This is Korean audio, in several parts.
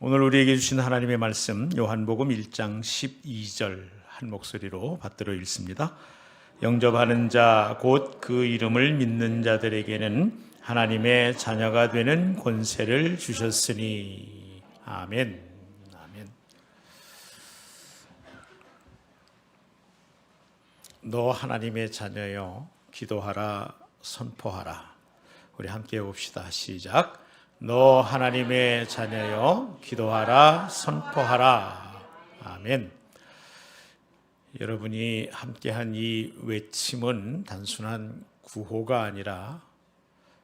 오늘 우리에게 주신 하나님의 말씀 요한복음 1장 12절 한 목소리로 받들어 읽습니다. 영접하는 자 곧 그 이름을 믿는 자들에게는 하나님의 자녀가 되는 권세를 주셨으니. 아멘. 아멘. 너 하나님의 자녀여, 기도하라, 선포하라. 우리 함께 봅시다. 시작. 너 하나님의 자녀여, 기도하라, 선포하라. 아멘. 여러분이 함께한 이 외침은 단순한 구호가 아니라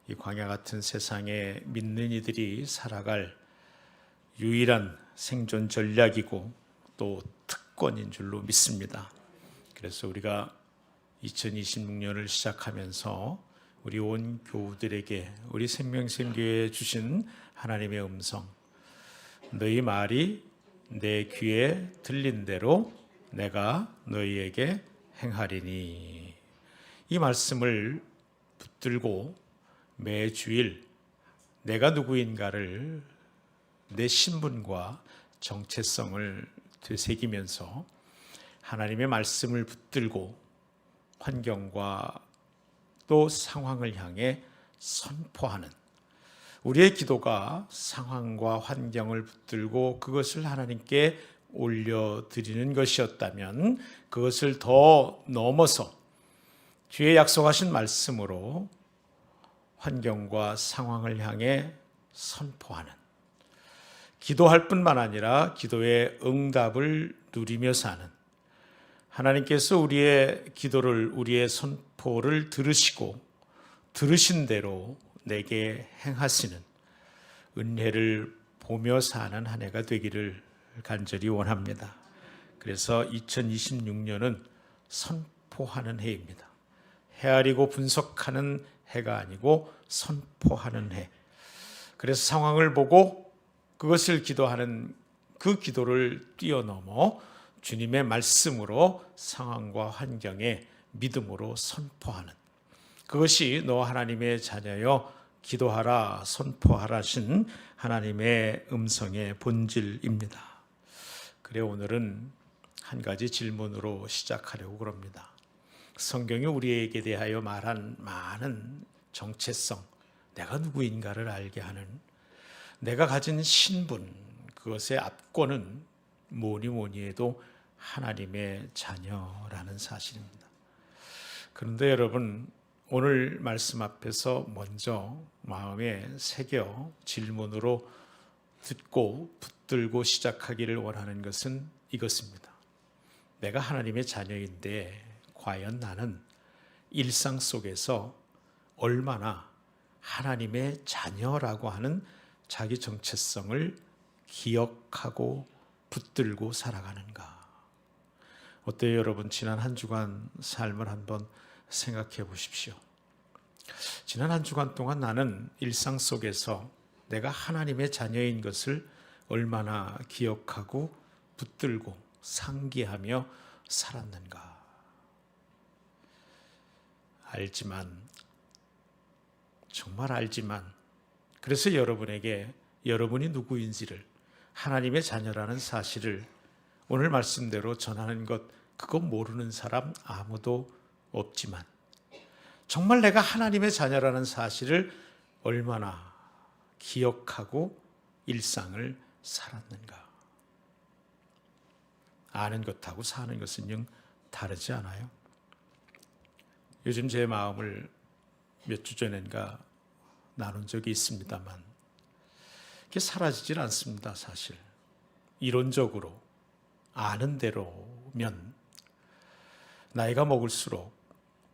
이 광야 같은 세상에 믿는 이들이 살아갈 유일한 생존 전략이고 또 특권인 줄로 믿습니다. 그래서 우리가 2026년을 시작하면서 우리 온 교우들에게 우리 생명샘교회에 주신 하나님의 음성, 너희 말이 내 귀에 들린 대로 내가 너희에게 행하리니, 이 말씀을 붙들고 매주일 내가 누구인가를, 내 신분과 정체성을 되새기면서 하나님의 말씀을 붙들고 환경과 또 상황을 향해 선포하는, 우리의 기도가 상황과 환경을 붙들고 그것을 하나님께 올려드리는 것이었다면 그것을 더 넘어서 주의 약속하신 말씀으로 환경과 상황을 향해 선포하는, 기도할 뿐만 아니라 기도의 응답을 누리며 사는, 하나님께서 우리의 기도를, 우리의 선포를 들으시고 들으신 대로 내게 행하시는 은혜를 보며 사는 한 해가 되기를 간절히 원합니다. 그래서 2026년은 선포하는 해입니다. 헤아리고 분석하는 해가 아니고 선포하는 해. 그래서 상황을 보고 그것을 기도하는 그 기도를 뛰어넘어 주님의 말씀으로 상황과 환경에 믿음으로 선포하는, 그것이 너 하나님의 자녀여 기도하라 선포하라 하신 하나님의 음성의 본질입니다. 그래, 오늘은 한 가지 질문으로 시작하려고 그럽니다. 성경이 우리에게 대하여 말한 많은 정체성, 내가 누구인가를 알게 하는, 내가 가진 신분, 그것의 앞권은 뭐니 해도 하나님의 자녀라는 사실입니다. 그런데 여러분, 오늘 말씀 앞에서 먼저 마음에 새겨 질문으로 듣고 붙들고 시작하기를 원하는 것은 이것입니다. 내가 하나님의 자녀인데 과연 나는 일상 속에서 얼마나 하나님의 자녀라고 하는 자기 정체성을 기억하고 붙들고 살아가는가? 어때요, 여러분? 지난 한 주간 삶을 한번 생각해 보십시오. 지난 한 주간 동안 나는 일상 속에서 내가 하나님의 자녀인 것을 얼마나 기억하고 붙들고 상기하며 살았는가? 알지만, 정말 알지만, 그래서 여러분에게 여러분이 누구인지를, 하나님의 자녀라는 사실을 오늘 말씀대로 전하는 것, 그거 모르는 사람 아무도 없지만 정말 내가 하나님의 자녀라는 사실을 얼마나 기억하고 일상을 살았는가. 아는 것하고 사는 것은 영 다르지 않아요? 요즘 제 마음을 몇 주 전인가 나눈 적이 있습니다만 이게 사라지질 않습니다. 사실 이론적으로 아는 대로면 나이가 먹을수록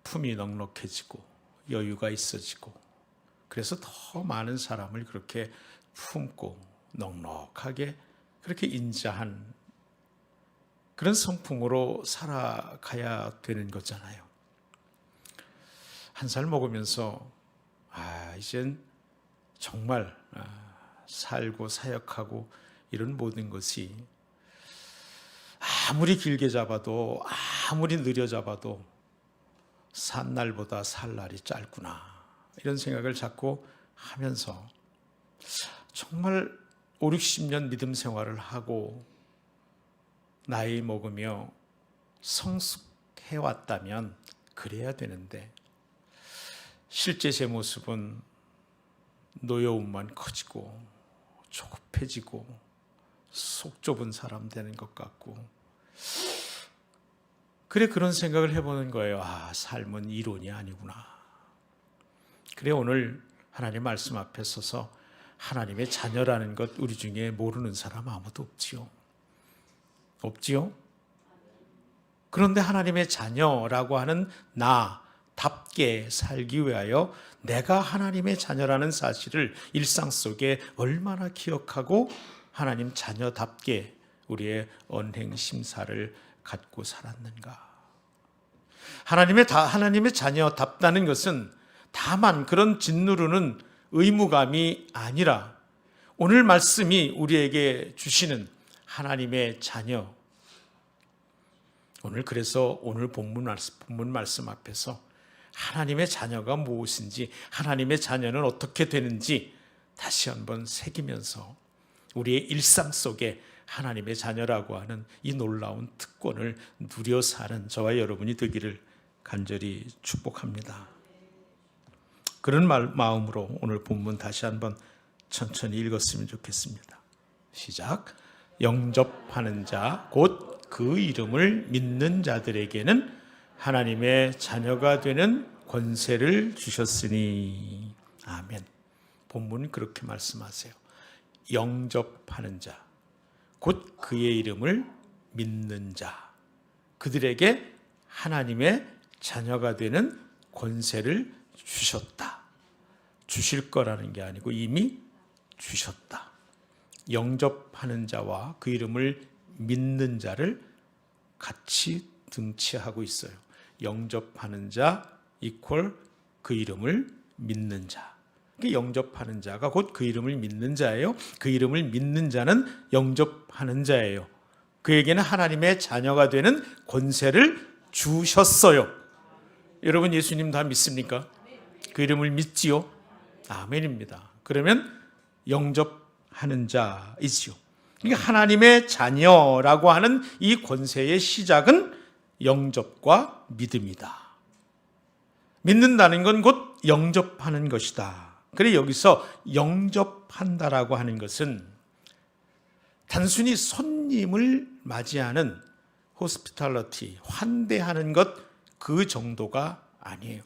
품이 넉넉해지고 여유가 있어지고, 그래서 더 많은 사람을 그렇게 품고 넉넉하게 그렇게 인자한 그런 성품으로 살아가야 되는 거잖아요. 한 살 먹으면서 이젠 정말 살고 사역하고 이런 모든 것이 아무리 길게 잡아도, 아무리 느려 잡아도 산 날보다 살 날이 짧구나, 이런 생각을 자꾸 하면서 정말 5, 60년 믿음 생활을 하고 나이 먹으며 성숙해왔다면 그래야 되는데 실제 제 모습은 노여움만 커지고 조급해지고 속 좁은 사람 되는 것 같고, 그래 그런 생각을 해보는 거예요. 삶은 이론이 아니구나. 그래 오늘 하나님 말씀 앞에 서서 하나님의 자녀라는 것 우리 중에 모르는 사람 아무도 없지요. 없지요? 그런데 하나님의 자녀라고 하는 나답게 살기 위하여 내가 하나님의 자녀라는 사실을 일상 속에 얼마나 기억하고 하나님 자녀답게 우리의 언행 심사를 갖고 살았는가. 하나님의 자녀답다는 것은 다만 그런 짓누르는 의무감이 아니라 오늘 말씀이 우리에게 주시는 하나님의 자녀, 그래서 오늘 본문 말씀 앞에서 하나님의 자녀가 무엇인지, 하나님의 자녀는 어떻게 되는지 다시 한번 새기면서 우리의 일상 속에 하나님의 자녀라고 하는 이 놀라운 특권을 누려 사는 저와 여러분이 되기를 간절히 축복합니다. 그런 마음으로 오늘 본문 다시 한번 천천히 읽었으면 좋겠습니다. 시작. 영접하는 자 곧 그 이름을 믿는 자들에게는 하나님의 자녀가 되는 권세를 주셨으니. 아멘. 본문은 그렇게 말씀하세요. 영접하는 자 곧 그의 이름을 믿는 자, 그들에게 하나님의 자녀가 되는 권세를 주셨다. 주실 거라는 게 아니고 이미 주셨다. 영접하는 자와 그 이름을 믿는 자를 같이 등치하고 있어요. 영접하는 자 이퀄 그 이름을 믿는 자. 영접하는 자가 곧 그 이름을 믿는 자예요. 그 이름을 믿는 자는 영접하는 자예요. 그에게는 하나님의 자녀가 되는 권세를 주셨어요. 여러분 예수님 다 믿습니까? 그 이름을 믿지요? 아멘입니다. 그러면 영접하는 자이지요. 그러니까 하나님의 자녀라고 하는 이 권세의 시작은 영접과 믿음이다. 믿는다는 건 곧 영접하는 것이다. 그래 여기서 영접한다라고 하는 것은 단순히 손님을 맞이하는 호스피탈리티, 환대하는 것 그 정도가 아니에요.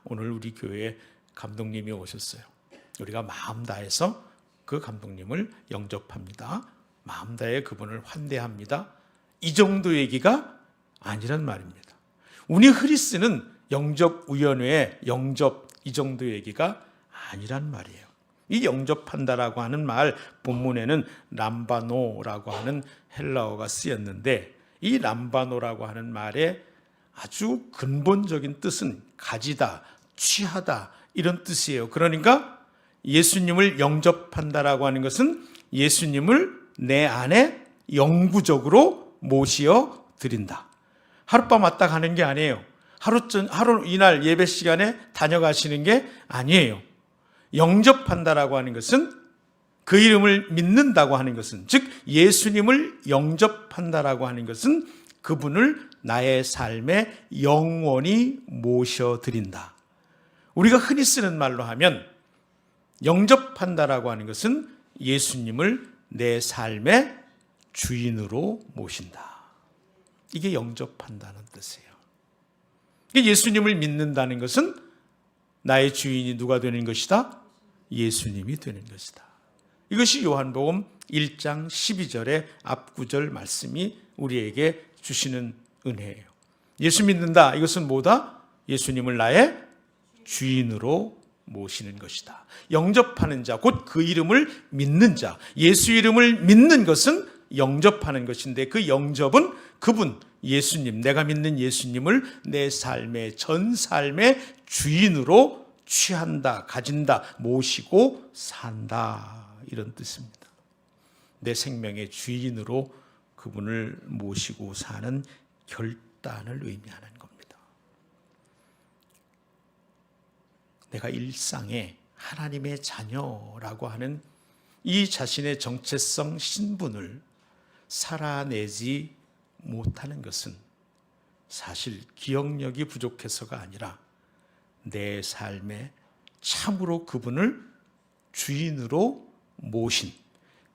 오늘 우리 교회에 감독님이 오셨어요. 우리가 마음 다해서 그 감독님을 영접합니다. 마음 다해 그분을 환대합니다. 이 정도 얘기가 아니란 말입니다. 우리 흔히 쓰는 영접위원회의 영접 이 정도 얘기가 아니란 말이에요. 이 영접한다라고 하는 말 본문에는 람바노라고 하는 헬라어가 쓰였는데 이 람바노라고 하는 말의 아주 근본적인 뜻은 가지다, 취하다 이런 뜻이에요. 그러니까 예수님을 영접한다라고 하는 것은 예수님을 내 안에 영구적으로 모시어 드린다. 하룻밤 왔다 가는 게 아니에요. 하루 이날 예배 시간에 다녀가시는 게 아니에요. 영접한다라고 하는 것은 그 이름을 믿는다고 하는 것은 즉 예수님을 영접한다라고 하는 것은 그분을 나의 삶에 영원히 모셔드린다. 우리가 흔히 쓰는 말로 하면 영접한다라고 하는 것은 예수님을 내 삶의 주인으로 모신다. 이게 영접한다는 뜻이에요. 예수님을 믿는다는 것은 나의 주인이 누가 되는 것이다? 예수님이 되는 것이다. 이것이 요한복음 1장 12절의 앞구절 말씀이 우리에게 주시는 은혜예요. 예수 믿는다. 이것은 뭐다? 예수님을 나의 주인으로 모시는 것이다. 영접하는 자, 곧 그 이름을 믿는 자. 예수 이름을 믿는 것은 영접하는 것인데 그 영접은 그분, 예수님, 내가 믿는 예수님을 내 삶의 전 삶의 주인으로 취한다, 가진다, 모시고 산다. 이런 뜻입니다. 내 생명의 주인으로 그분을 모시고 사는 결단을 의미하는 겁니다. 내가 일상에 하나님의 자녀라고 하는 이 자신의 정체성 신분을 살아내지 못하는 것은 사실 기억력이 부족해서가 아니라 내 삶에 참으로 그분을 주인으로 모신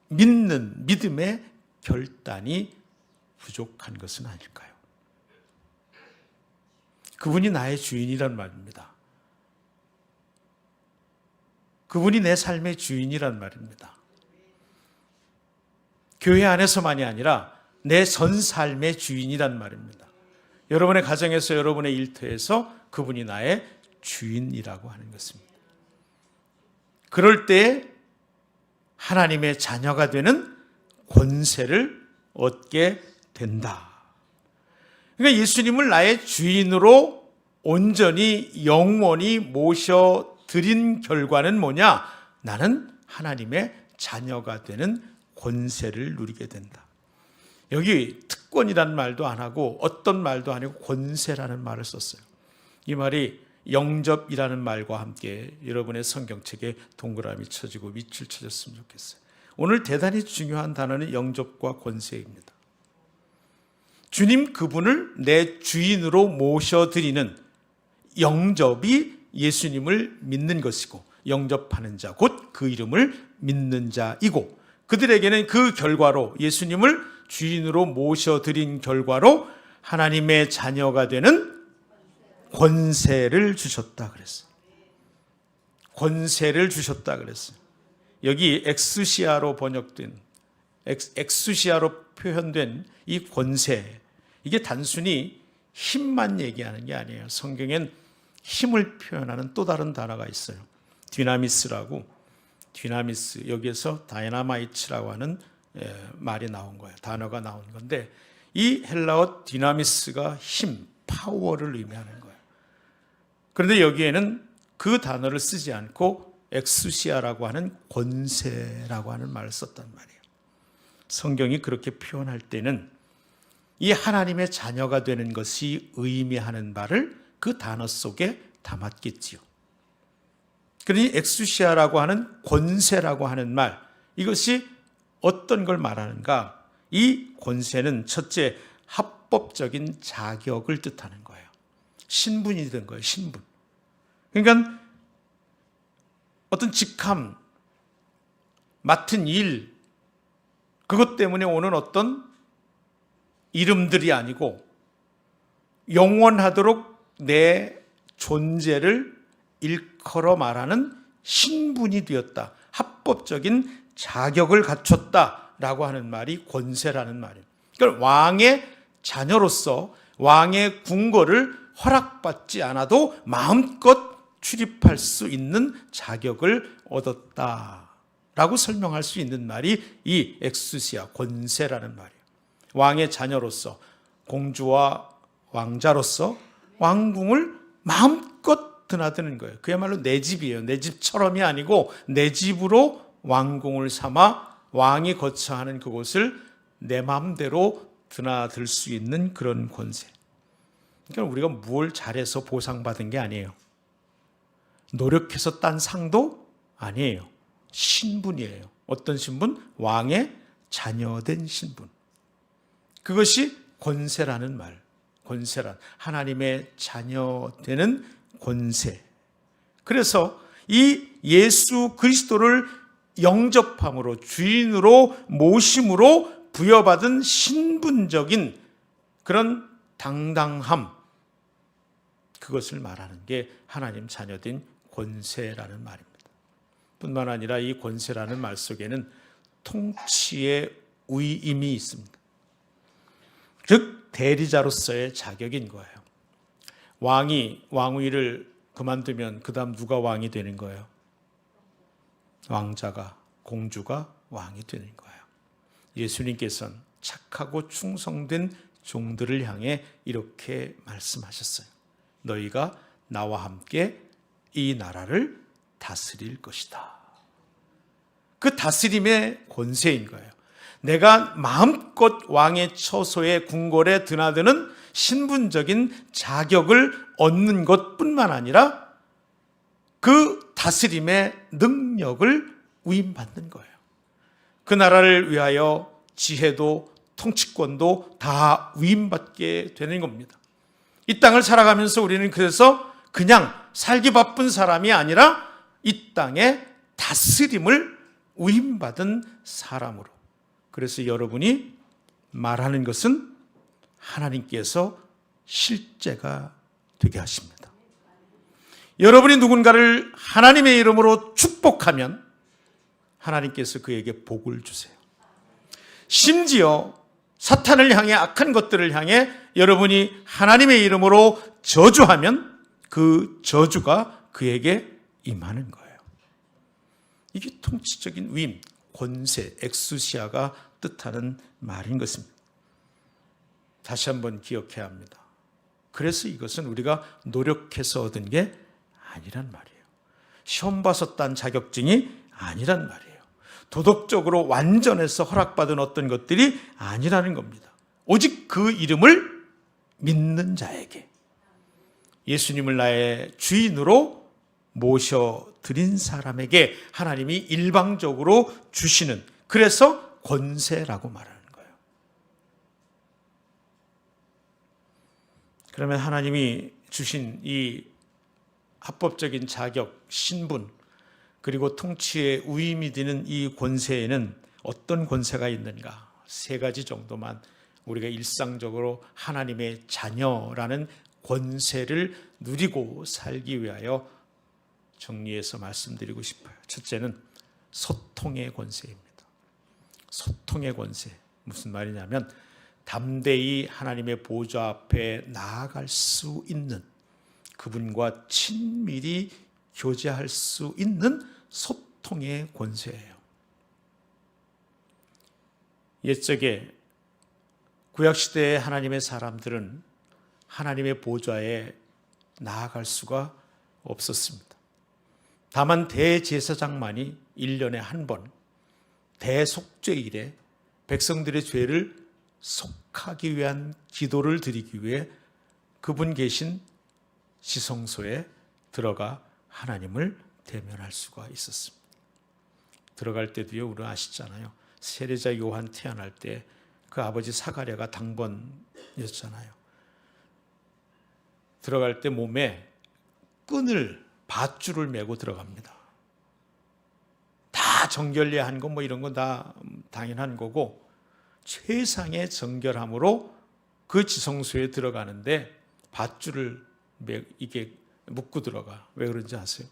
믿는 믿음의 결단이 부족한 것은 아닐까요? 그분이 나의 주인이란 말입니다. 그분이 내 삶의 주인이란 말입니다. 교회 안에서만이 아니라 내 전 삶의 주인이란 말입니다. 여러분의 가정에서, 여러분의 일터에서 그분이 나의 주인이라고 하는 것입니다. 그럴 때 하나님의 자녀가 되는 권세를 얻게 된다. 그러니까 예수님을 나의 주인으로 온전히 영원히 모셔드린 결과는 뭐냐? 나는 하나님의 자녀가 되는 권세를 누리게 된다. 여기 특권이란 말도 안 하고 어떤 말도 아니고 권세라는 말을 썼어요. 이 말이 영접이라는 말과 함께 여러분의 성경책에 동그라미 쳐지고 밑줄 쳐졌으면 좋겠어요. 오늘 대단히 중요한 단어는 영접과 권세입니다. 주님 그분을 내 주인으로 모셔드리는 영접이 예수님을 믿는 것이고, 영접하는 자, 곧 그 이름을 믿는 자이고, 그들에게는 그 결과로 예수님을 주인으로 모셔드린 결과로 하나님의 자녀가 되는 권세를 주셨다 그랬어요. 권세를 주셨다 그랬어요. 여기 엑스시아로 번역된, 엑스시아로 표현된 이 권세, 이게 단순히 힘만 얘기하는 게 아니에요. 성경엔 힘을 표현하는 또 다른 단어가 있어요. 디나미스라고, 디나미스, 여기에서 다이나마이트라고 하는 말이 나온 거예요. 단어가 나온 건데, 이 헬라어 디나미스가 힘, 파워를 의미하는 거예요. 그런데 여기에는 그 단어를 쓰지 않고 엑수시아라고 하는 권세라고 하는 말을 썼단 말이에요. 성경이 그렇게 표현할 때는 이 하나님의 자녀가 되는 것이 의미하는 바를 그 단어 속에 담았겠지요. 그러니 엑수시아라고 하는 권세라고 하는 말, 이것이 어떤 걸 말하는가? 이 권세는 첫째, 합법적인 자격을 뜻하는 거예요. 신분이 된 거예요. 신분. 그러니까 어떤 직함, 맡은 일, 그것 때문에 오는 어떤 이름들이 아니고 영원하도록 내 존재를 일컬어 말하는 신분이 되었다. 합법적인 자격을 갖췄다라고 하는 말이 권세라는 말이에요. 그러니까 왕의 자녀로서 왕의 궁궐을 허락받지 않아도 마음껏 출입할 수 있는 자격을 얻었다라고 설명할 수 있는 말이 이 엑수시아, 권세라는 말이에요. 왕의 자녀로서, 공주와 왕자로서 왕궁을 마음껏 드나드는 거예요. 그야말로 내 집이에요. 내 집처럼이 아니고 내 집으로 왕궁을 삼아 왕이 거처하는 그곳을 내 마음대로 드나들 수 있는 그런 권세. 그러니까 우리가 뭘 잘해서 보상받은 게 아니에요. 노력해서 딴 상도 아니에요. 신분이에요. 어떤 신분? 왕의 자녀된 신분. 그것이 권세라는 말. 권세란, 하나님의 자녀되는 권세. 그래서 이 예수 그리스도를 영접함으로, 주인으로 모심으로 부여받은 신분적인 그런 당당함, 그것을 말하는 게 하나님 자녀된 권세라는 말입니다. 뿐만 아니라 이 권세라는 말 속에는 통치의 위임이 있습니다. 즉 대리자로서의 자격인 거예요. 왕이 왕위를 그만두면 그 다음 누가 왕이 되는 거예요? 왕자가, 공주가 왕이 되는 거예요. 예수님께서는 착하고 충성된 종들을 향해 이렇게 말씀하셨어요. 너희가 나와 함께 이 나라를 다스릴 것이다. 그 다스림의 권세인 거예요. 내가 마음껏 왕의 처소에, 궁궐에 드나드는 신분적인 자격을 얻는 것뿐만 아니라 그 다스림의 능력을 위임받는 거예요. 그 나라를 위하여 지혜도 통치권도 다 위임받게 되는 겁니다. 이 땅을 살아가면서 우리는 그래서 그냥 살기 바쁜 사람이 아니라 이 땅의 다스림을 위임받은 사람으로. 그래서 여러분이 말하는 것은 하나님께서 실제가 되게 하십니다. 여러분이 누군가를 하나님의 이름으로 축복하면 하나님께서 그에게 복을 주세요. 심지어 사탄을 향해, 악한 것들을 향해 여러분이 하나님의 이름으로 저주하면 그 저주가 그에게 임하는 거예요. 이게 통치적인 위임, 권세, 엑수시아가 뜻하는 말인 것입니다. 다시 한번 기억해야 합니다. 그래서 이것은 우리가 노력해서 얻은 게 아니란 말이에요. 시험 봐서 딴 자격증이 아니란 말이에요. 도덕적으로 완전해서 허락받은 어떤 것들이 아니라는 겁니다. 오직 그 이름을 믿는 자에게, 예수님을 나의 주인으로 모셔드린 사람에게 하나님이 일방적으로 주시는, 그래서 권세라고 말하는 거예요. 그러면 하나님이 주신 이 합법적인 자격, 신분, 그리고 통치의 위임이 되는 이 권세에는 어떤 권세가 있는가? 세 가지 정도만 우리가 일상적으로 하나님의 자녀라는 권세를 누리고 살기 위하여 정리해서 말씀드리고 싶어요. 첫째는 소통의 권세입니다. 소통의 권세. 무슨 말이냐면 담대히 하나님의 보좌 앞에 나아갈 수 있는, 그분과 친밀히 교제할 수 있는 소통의 권세예요. 옛적에 구약시대의 하나님의 사람들은 하나님의 보좌에 나아갈 수가 없었습니다. 다만 대제사장만이 1년에 한 번 대속죄일에 백성들의 죄를 속하기 위한 기도를 드리기 위해 그분 계신 지성소에 들어가 하나님을 대면할 수가 있었습니다. 들어갈 때도요, 우리 아시잖아요. 세례자 요한 태어날 때 그 아버지 사가랴가 당번이었잖아요. 들어갈 때 몸에 끈을, 밧줄을 메고 들어갑니다. 다 정결례한 거 뭐 이런 건 다 당연한 거고, 최상의 정결함으로 그 지성소에 들어가는데 밧줄을 이게 묶고 들어가. 왜 그런지 아세요?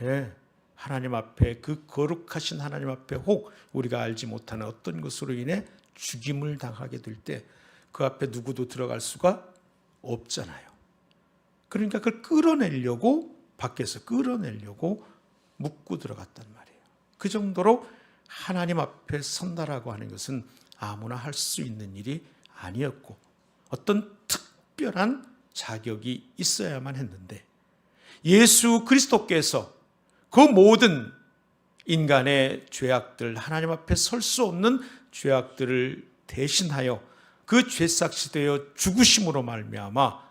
예, 하나님 앞에, 그 거룩하신 하나님 앞에 혹 우리가 알지 못하는 어떤 것으로 인해 죽임을 당하게 될 때 그 앞에 누구도 들어갈 수가 없잖아요. 그러니까 그걸 끌어내려고, 밖에서 끌어내려고 묶고 들어갔단 말이에요. 그 정도로 하나님 앞에 선다라고 하는 것은 아무나 할 수 있는 일이 아니었고 어떤 특별한 자격이 있어야만 했는데, 예수 그리스도께서 그 모든 인간의 죄악들, 하나님 앞에 설 수 없는 죄악들을 대신하여 그 죄삭시 되어 죽으심으로 말미암아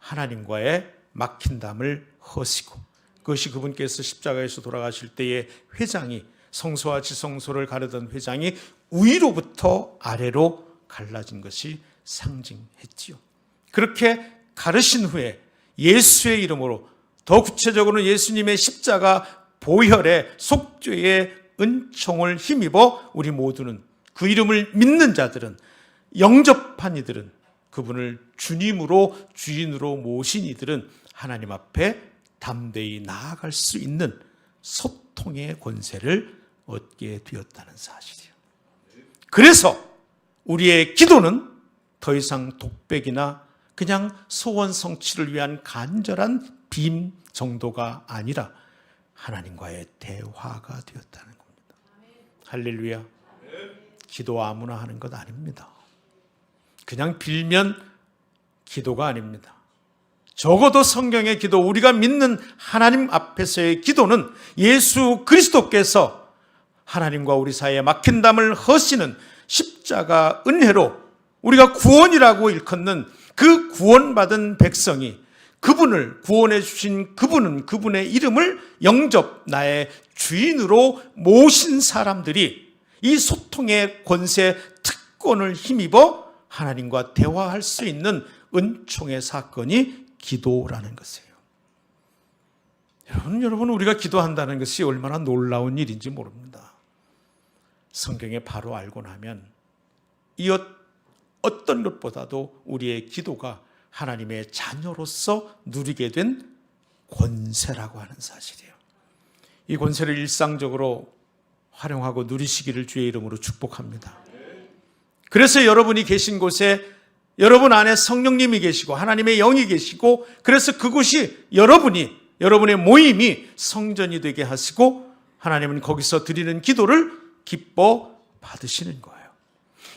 하나님과의 막힌 담을 허시고, 그것이 그분께서 십자가에서 돌아가실 때의 회장이, 성소와 지성소를 가르던 회장이 위로부터 아래로 갈라진 것이 상징했지요. 그렇게 가르신 후에 예수의 이름으로, 더 구체적으로는 예수님의 십자가 보혈의 속죄의 은총을 힘입어 우리 모두는, 그 이름을 믿는 자들은, 영접한 이들은, 그분을 주님으로, 주인으로 모신 이들은 하나님 앞에 담대히 나아갈 수 있는 소통의 권세를 얻게 되었다는 사실이에요. 그래서 우리의 기도는 더 이상 독백이나 그냥 소원 성취를 위한 간절한 빔 정도가 아니라 하나님과의 대화가 되었다는 겁니다. 할렐루야. 기도 아무나 하는 것 아닙니다. 그냥 빌면 기도가 아닙니다. 적어도 성경의 기도, 우리가 믿는 하나님 앞에서의 기도는 예수 그리스도께서 하나님과 우리 사이에 막힌 담을 허시는 십자가 은혜로 우리가 구원이라고 일컫는 그 구원받은 백성이, 그분을 구원해 주신 그분은, 그분의 이름을 영접, 나의 주인으로 모신 사람들이 이 소통의 권세, 특권을 힘입어 하나님과 대화할 수 있는 은총의 사건이 기도라는 것이에요. 여러분, 우리가 기도한다는 것이 얼마나 놀라운 일인지 모릅니다. 성경에 바로 알고 나면 이 어떤 것보다도 우리의 기도가 하나님의 자녀로서 누리게 된 권세라고 하는 사실이에요. 이 권세를 일상적으로 활용하고 누리시기를 주의 이름으로 축복합니다. 그래서 여러분이 계신 곳에 여러분 안에 성령님이 계시고 하나님의 영이 계시고, 그래서 그곳이 여러분의 모임이 성전이 되게 하시고, 하나님은 거기서 드리는 기도를 기뻐 받으시는 거예요.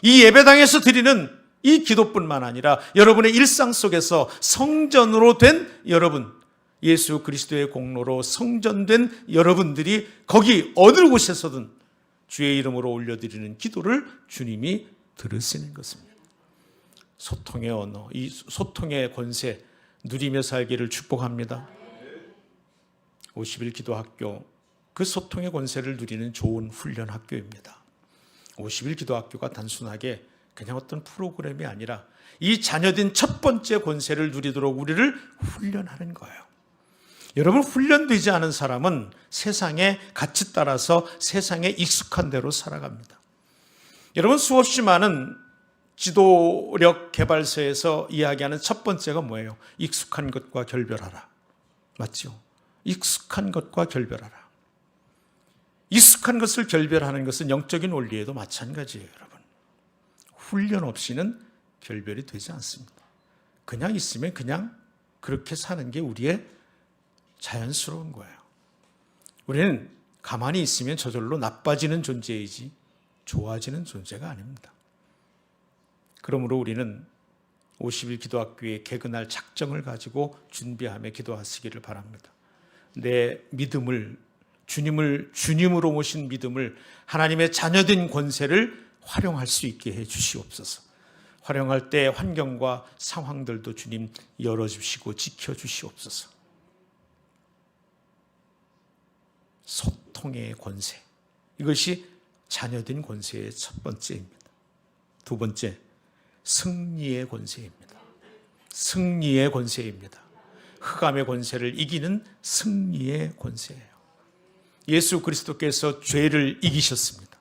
이 예배당에서 드리는 이 기도뿐만 아니라 여러분의 일상 속에서 성전으로 된 여러분, 예수 그리스도의 공로로 성전된 여러분들이 거기 어느 곳에서든 주의 이름으로 올려드리는 기도를 주님이 들으시는 것입니다. 소통의 언어, 이 소통의 권세 누리며 살기를 축복합니다. 50일 기도학교, 그 소통의 권세를 누리는 좋은 훈련 학교입니다. 50일 기도학교가 단순하게 그냥 어떤 프로그램이 아니라 이 자녀된 첫 번째 권세를 누리도록 우리를 훈련하는 거예요. 여러분, 훈련되지 않은 사람은 세상의 가치 따라서 세상에 익숙한 대로 살아갑니다. 여러분, 수없이 많은 지도력 개발서에서 이야기하는 첫 번째가 뭐예요? 익숙한 것과 결별하라. 맞죠? 익숙한 것과 결별하라. 익숙한 것을 결별하는 것은 영적인 원리에도 마찬가지예요, 여러분. 훈련 없이는 결별이 되지 않습니다. 그냥 있으면 그냥 그렇게 사는 게 우리의 자연스러운 거예요. 우리는 가만히 있으면 저절로 나빠지는 존재이지 좋아지는 존재가 아닙니다. 그러므로 우리는 50일 기도학교의 개근할 작정을 가지고 준비하며 기도하시기를 바랍니다. 내 믿음을, 주님으로 모신 믿음을, 하나님의 자녀된 권세를 활용할 수 있게 해 주시옵소서. 활용할 때 환경과 상황들도 주님 열어주시고 지켜주시옵소서. 소통의 권세, 이것이 자녀된 권세의 첫 번째입니다. 두 번째, 승리의 권세입니다. 승리의 권세입니다. 흑암의 권세를 이기는 승리의 권세예요. 예수 그리스도께서 죄를 이기셨습니다.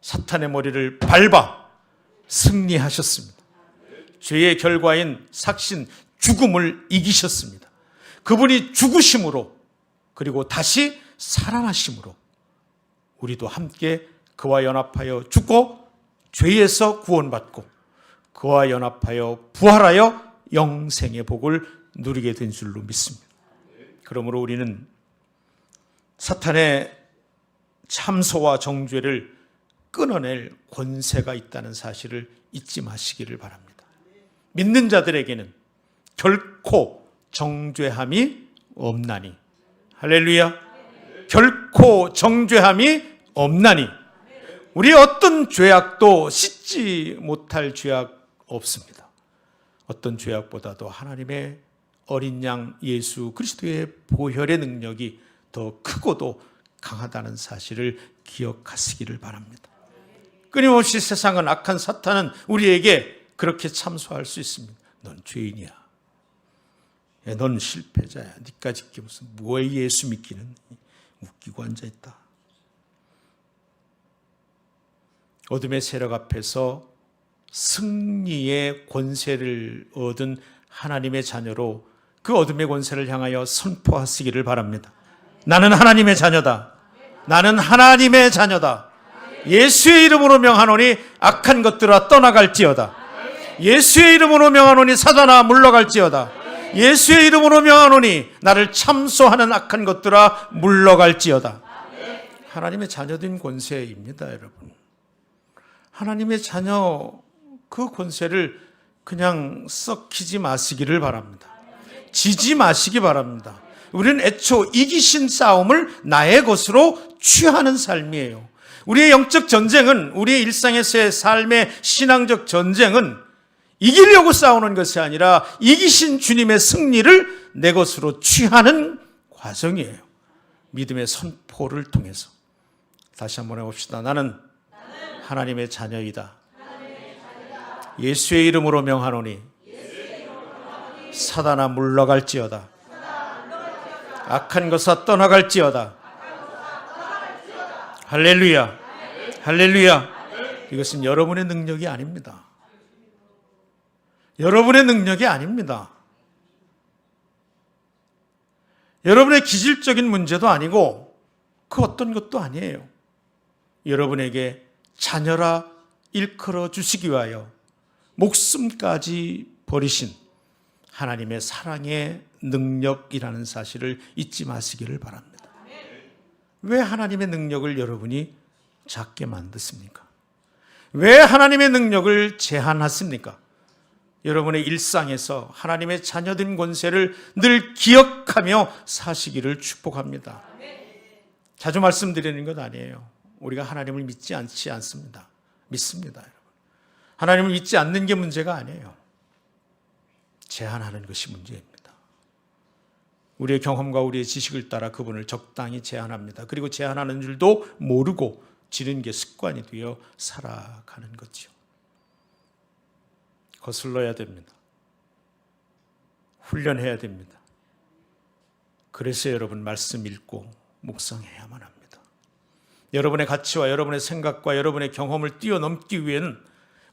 사탄의 머리를 밟아 승리하셨습니다. 죄의 결과인 삭신, 죽음을 이기셨습니다. 그분이 죽으심으로, 그리고 다시 살아나심으로 우리도 함께 그와 연합하여 죽고 죄에서 구원받고 그와 연합하여 부활하여 영생의 복을 누리게 된 줄로 믿습니다. 그러므로 우리는 사탄의 참소와 정죄를 끊어낼 권세가 있다는 사실을 잊지 마시기를 바랍니다. 믿는 자들에게는 결코 정죄함이 없나니. 할렐루야. 결코 정죄함이 없나니. 우리의 어떤 죄악도 씻지 못할 죄악 없습니다. 어떤 죄악보다도 하나님의 어린 양 예수 그리스도의 보혈의 능력이 더 크고도 강하다는 사실을 기억하시기를 바랍니다. 끊임없이 세상은, 악한 사탄은 우리에게 그렇게 참소할 수 있습니다. 넌 죄인이야. 넌 실패자야. 니까짓 게 무슨 뭐에 예수 믿기는, 웃기고 앉아있다. 어둠의 세력 앞에서 승리의 권세를 얻은 하나님의 자녀로 그 어둠의 권세를 향하여 선포하시기를 바랍니다. 나는 하나님의 자녀다. 나는 하나님의 자녀다. 예수의 이름으로 명하노니 악한 것들아 떠나갈지어다. 예수의 이름으로 명하노니 사단아 물러갈지어다. 예수의 이름으로 명하노니 나를 참소하는 악한 것들아 물러갈지어다. 하나님의 자녀된 권세입니다, 여러분. 하나님의 자녀, 그 권세를 그냥 썩히지 마시기를 바랍니다. 지지 마시기 바랍니다. 우리는 애초 이기신 싸움을 나의 것으로 취하는 삶이에요. 우리의 영적 전쟁은, 우리의 일상에서의 삶의 신앙적 전쟁은 이기려고 싸우는 것이 아니라 이기신 주님의 승리를 내 것으로 취하는 과정이에요. 믿음의 선포를 통해서, 다시 한번 해봅시다. 나는 하나님의 자녀이다. 예수의 이름으로 명하노니 사단아 물러갈지어다. 악한 것아 떠나갈지어다. 할렐루야. 할렐루야. 이것은 여러분의 능력이 아닙니다. 여러분의 능력이 아닙니다. 여러분의 기질적인 문제도 아니고 그 어떤 것도 아니에요. 여러분에게 자녀라 일컬어 주시기 위하여 목숨까지 버리신 하나님의 사랑의 능력이라는 사실을 잊지 마시기를 바랍니다. 왜 하나님의 능력을 여러분이 작게 만드십니까? 왜 하나님의 능력을 제한하십니까? 여러분의 일상에서 하나님의 자녀된 권세를 늘 기억하며 사시기를 축복합니다. 자주 말씀드리는 것 아니에요. 우리가 하나님을 믿지 않지 않습니다. 믿습니다, 여러분. 하나님을 믿지 않는 게 문제가 아니에요. 제한하는 것이 문제입니다. 우리의 경험과 우리의 지식을 따라 그분을 적당히 제한합니다. 그리고 제한하는 줄도 모르고 지는 게 습관이 되어 살아가는 거죠. 거슬러야 됩니다. 훈련해야 됩니다. 그래서 여러분 말씀 읽고 묵상해야만 합니다. 여러분의 가치와 여러분의 생각과 여러분의 경험을 뛰어넘기 위해는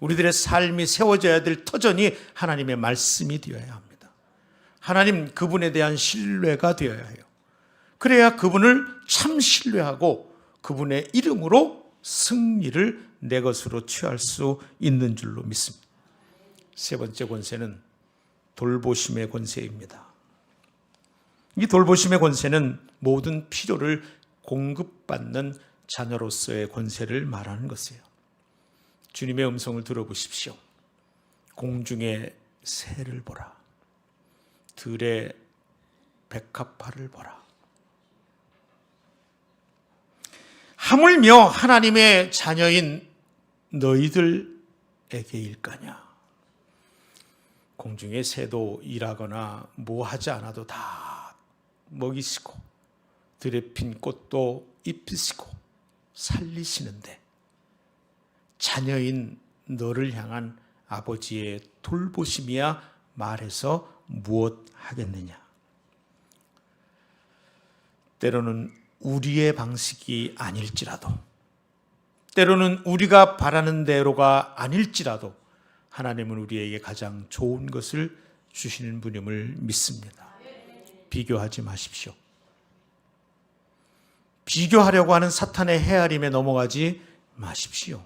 우리들의 삶이 세워져야 될 터전이 하나님의 말씀이 되어야 합니다. 하나님 그분에 대한 신뢰가 되어야 해요. 그래야 그분을 참 신뢰하고 그분의 이름으로 승리를 내 것으로 취할 수 있는 줄로 믿습니다. 세 번째 권세는 돌보심의 권세입니다. 이 돌보심의 권세는 모든 필요를 공급받는 자녀로서의 권세를 말하는 것이에요. 주님의 음성을 들어보십시오. 공중의 새를 보라. 들의 백합화를 보라. 하물며 하나님의 자녀인 너희들에게일까냐. 공중의 새도 일하거나 뭐 하지 않아도 다 먹이시고 들에 핀 꽃도 입히시고 살리시는데 자녀인 너를 향한 아버지의 돌보심이야 말해서 무엇 하겠느냐. 때로는 우리의 방식이 아닐지라도, 때로는 우리가 바라는 대로가 아닐지라도 하나님은 우리에게 가장 좋은 것을 주시는 분임을 믿습니다. 비교하지 마십시오. 비교하려고 하는 사탄의 헤아림에 넘어가지 마십시오.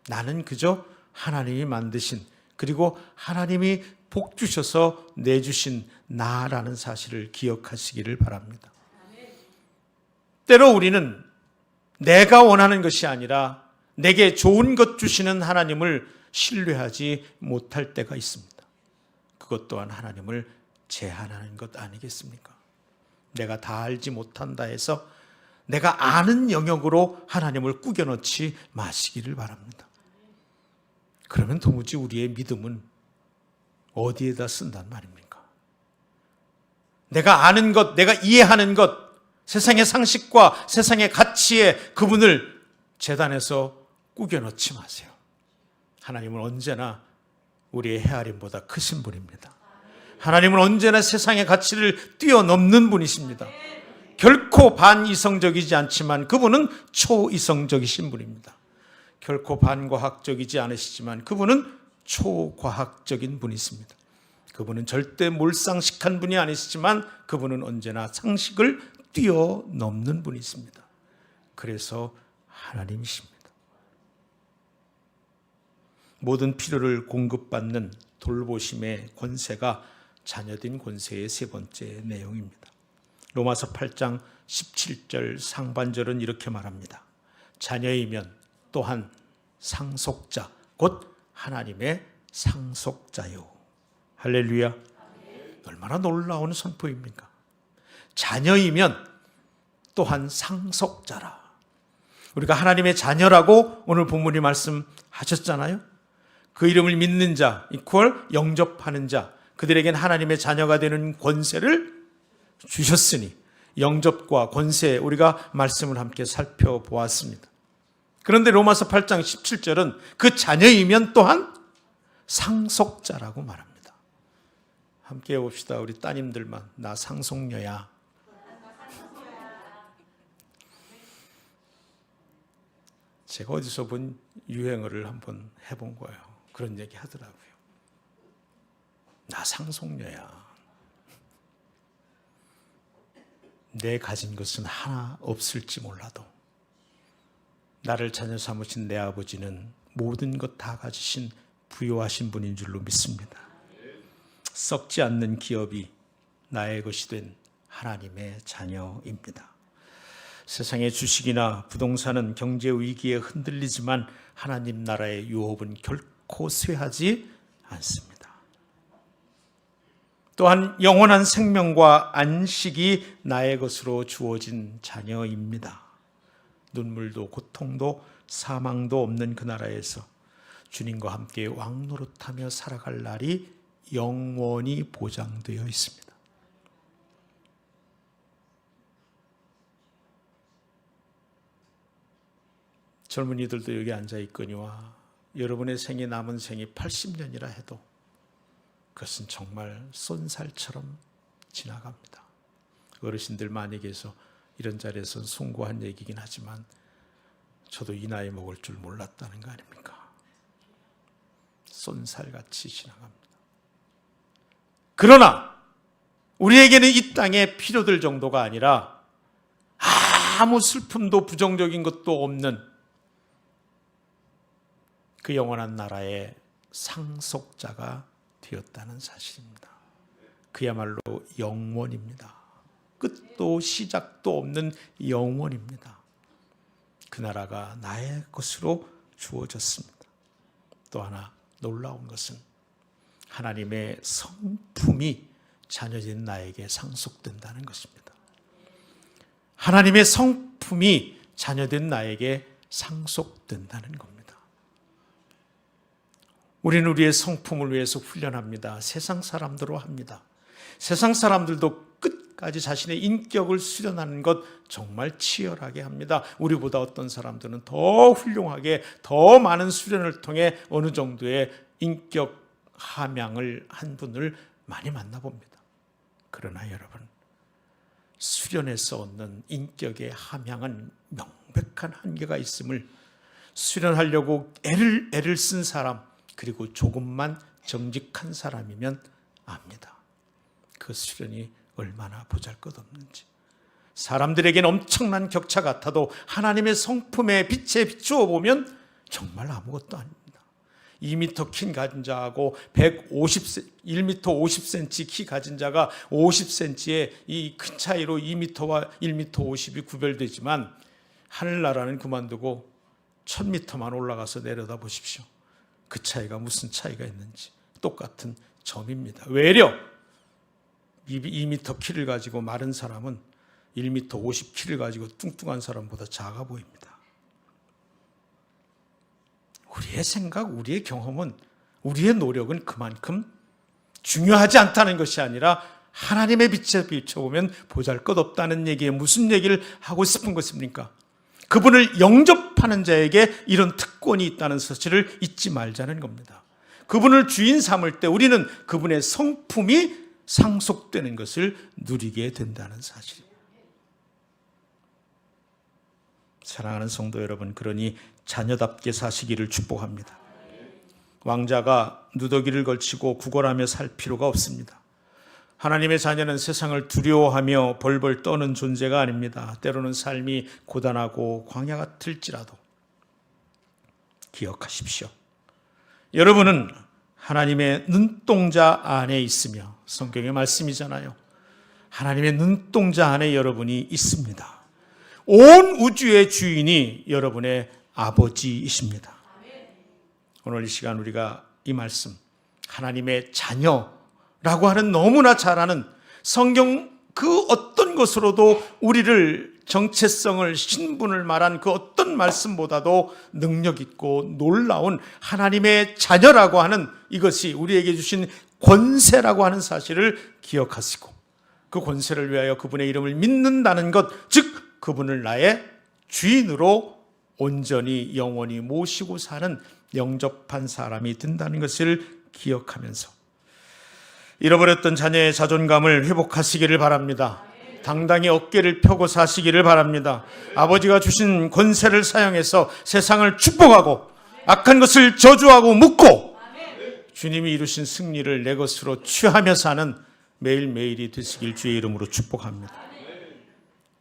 나는 그저 하나님이 만드신, 그리고 하나님이 복 주셔서 내주신 나라는 사실을 기억하시기를 바랍니다. 때로 우리는 내가 원하는 것이 아니라 내게 좋은 것 주시는 하나님을 신뢰하지 못할 때가 있습니다. 그것 또한 하나님을 제한하는 것 아니겠습니까? 내가 다 알지 못한다 해서 내가 아는 영역으로 하나님을 꾸겨넣지 마시기를 바랍니다. 그러면 도무지 우리의 믿음은 어디에다 쓴단 말입니까? 내가 아는 것, 내가 이해하는 것, 세상의 상식과 세상의 가치에 그분을 재단에서 꾸겨넣지 마세요. 하나님은 언제나 우리의 헤아림보다 크신 분입니다. 하나님은 언제나 세상의 가치를 뛰어넘는 분이십니다. 결코 반이성적이지 않지만 그분은 초이성적이신 분입니다. 결코 반과학적이지 않으시지만 그분은 초과학적인 분이십니다. 그분은 절대 몰상식한 분이 아니시지만 그분은 언제나 상식을 뛰어넘는 분이십니다. 그래서 하나님이십니다. 모든 필요를 공급받는 돌보심의 권세가 자녀된 권세의 세 번째 내용입니다. 로마서 8장 17절 상반절은 이렇게 말합니다. 자녀이면 또한 상속자, 곧 하나님의 상속자요. 할렐루야. 얼마나 놀라운 선포입니까? 자녀이면 또한 상속자라. 우리가 하나님의 자녀라고 오늘 본문이 말씀하셨잖아요. 그 이름을 믿는 자, 이퀄 영접하는 자, 그들에겐 하나님의 자녀가 되는 권세를 주셨으니 영접과 권세, 우리가 말씀을 함께 살펴보았습니다. 그런데 로마서 8장 17절은 그 자녀이면 또한 상속자라고 말합니다. 함께 해봅시다. 우리 따님들만. 나 상속녀야. 제가 어디서 본 유행어를 한번 해본 거예요. 그런 얘기 하더라고요. 나 상속녀야. 내 가진 것은 하나 없을지 몰라도 나를 자녀 삼으신 내 아버지는 모든 것 다 가지신 부유하신 분인 줄로 믿습니다. 썩지 않는 기업이 나의 것이 된 하나님의 자녀입니다. 세상의 주식이나 부동산은 경제 위기에 흔들리지만 하나님 나라의 유업은 결코 쇠하지 않습니다. 또한 영원한 생명과 안식이 나의 것으로 주어진 자녀입니다. 눈물도 고통도 사망도 없는 그 나라에서 주님과 함께 왕노릇하며 살아갈 날이 영원히 보장되어 있습니다. 젊은이들도 여기 앉아 있거니와 여러분의 생에 남은 생이 80년이라 해도 그것은 정말 쏜살처럼 지나갑니다. 어르신들 많이 계셔서 이런 자리에서 숭고한 얘기긴 하지만 저도 이 나이 먹을 줄 몰랐다는 거 아닙니까? 쏜살같이 지나갑니다. 그러나 우리에게는 이 땅에 필요될 정도가 아니라 아무 슬픔도 부정적인 것도 없는 그 영원한 나라의 상속자가 되었다는 사실입니다. 그야말로 영원입니다. 끝도 시작도 없는 영원입니다. 그 나라가 나의 것으로 주어졌습니다. 또 하나 놀라운 것은 하나님의 성품이 자녀된 나에게 상속된다는 것입니다. 하나님의 성품이 자녀된 나에게 상속된다는 겁니다. 우리는 우리의 성품을 위해서 훈련합니다. 세상 사람들로 합니다. 세상 사람들도 끝까지 자신의 인격을 수련하는 것 정말 치열하게 합니다. 우리보다 어떤 사람들은 더 훌륭하게 더 많은 수련을 통해 어느 정도의 인격 함양을 한 분을 많이 만나봅니다. 그러나 여러분, 수련에서 얻는 인격의 함양은 명백한 한계가 있음을 수련하려고 애를 쓴 사람, 그리고 조금만 정직한 사람이면 압니다. 그 수련이 얼마나 보잘것없는지. 사람들에게는 엄청난 격차 같아도 하나님의 성품의 빛에 비추어 보면 정말 아무것도 아닙니다. 2m 키 가진 자하고 1m 50cm 키 가진 자가 50cm의 이 큰 차이로 2m와 1m 50이 구별되지만 하늘나라는 그만두고 1000m만 올라가서 내려다 보십시오. 그 차이가 무슨 차이가 있는지 똑같은 점입니다. 외려 2m 키를 가지고 마른 사람은 1m 50키를 가지고 뚱뚱한 사람보다 작아 보입니다. 우리의 생각, 우리의 경험은, 우리의 노력은 그만큼 중요하지 않다는 것이 아니라 하나님의 빛에 비춰보면 보잘것없다는 얘기에 무슨 얘기를 하고 싶은 것입니까? 그분을 영접하는 자에게 이런 특권이 있다는 사실을 잊지 말자는 겁니다. 그분을 주인 삼을 때 우리는 그분의 성품이 상속되는 것을 누리게 된다는 사실입니다. 사랑하는 성도 여러분, 그러니 자녀답게 사시기를 축복합니다. 왕자가 누더기를 걸치고 구걸하며 살 필요가 없습니다. 하나님의 자녀는 세상을 두려워하며 벌벌 떠는 존재가 아닙니다. 때로는 삶이 고단하고 광야 같을지라도 기억하십시오. 여러분은 하나님의 눈동자 안에 있으며, 성경의 말씀이잖아요. 하나님의 눈동자 안에 여러분이 있습니다. 온 우주의 주인이 여러분의 아버지이십니다. 오늘 이 시간 우리가 이 말씀, 하나님의 자녀라고 하는 너무나 잘 아는 성경 그 어떤 것으로도 우리를 정체성을, 신분을 말한 그 어떤 말씀보다도 능력 있고 놀라운 하나님의 자녀라고 하는 이것이 우리에게 주신 권세라고 하는 사실을 기억하시고, 그 권세를 위하여 그분의 이름을 믿는다는 것, 즉 그분을 나의 주인으로 온전히 영원히 모시고 사는 영접한 사람이 된다는 것을 기억하면서 잃어버렸던 자녀의 자존감을 회복하시기를 바랍니다. 당당히 어깨를 펴고 사시기를 바랍니다. 아버지가 주신 권세를 사용해서 세상을 축복하고 악한 것을 저주하고 묶고 주님이 이루신 승리를 내 것으로 취하며 사는 매일매일이 되시길 주의 이름으로 축복합니다.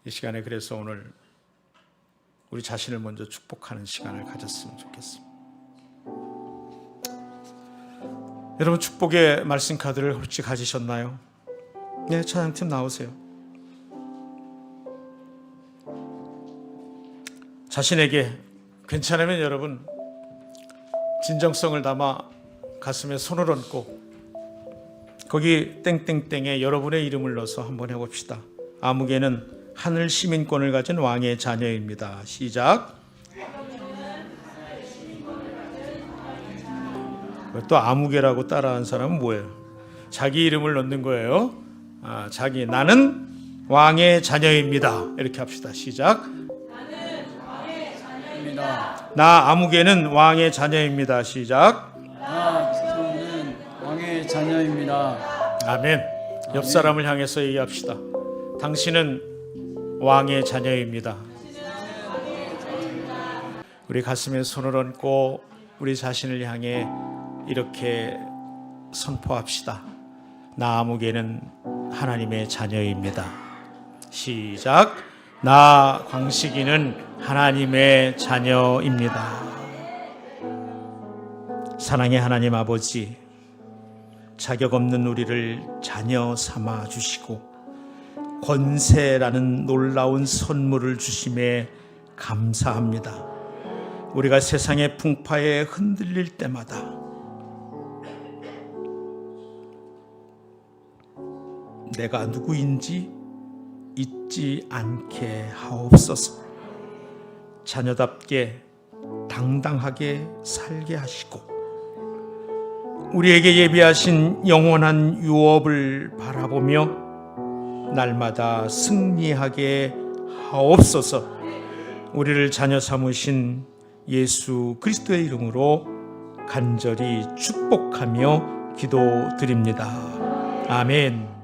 이 시간에 그래서 오늘 우리 자신을 먼저 축복하는 시간을 가졌으면 좋겠습니다. 여러분, 축복의 말씀 카드를 혹시 가지셨나요? 네, 찬양팀 나오세요. 자신에게 괜찮으면 여러분 진정성을 담아 가슴에 손을 얹고 거기 땡땡땡에 여러분의 이름을 넣어서 한번 해봅시다. 아무개는 하늘 시민권을 가진 왕의 자녀입니다. 시작. 또 아무개라고 따라한 사람은 뭐예요? 자기 이름을 넣는 거예요. 나는 왕의 자녀입니다. 이렇게 합시다. 시작. 나는 왕의 자녀입니다. 나 아무개는 왕의 자녀입니다. 시작. 저는 왕의 자녀입니다. 아멘. 옆 사람을 향해서 얘기합시다. 당신은 왕의 자녀입니다. 우리 가슴에 손을 얹고 우리 자신을 향해 이렇게 선포합시다. 나 아무개는 하나님의 자녀입니다. 시작. 나 광식이는 하나님의 자녀입니다. 사랑의 하나님 아버지, 자격 없는 우리를 자녀 삼아 주시고 권세라는 놀라운 선물을 주심에 감사합니다. 우리가 세상의 풍파에 흔들릴 때마다 내가 누구인지 잊지 않게 하옵소서. 자녀답게 당당하게 살게 하시고 우리에게 예비하신 영원한 유업을 바라보며 날마다 승리하게 하옵소서. 우리를 자녀 삼으신 예수 그리스도의 이름으로 간절히 축복하며 기도드립니다. 아멘.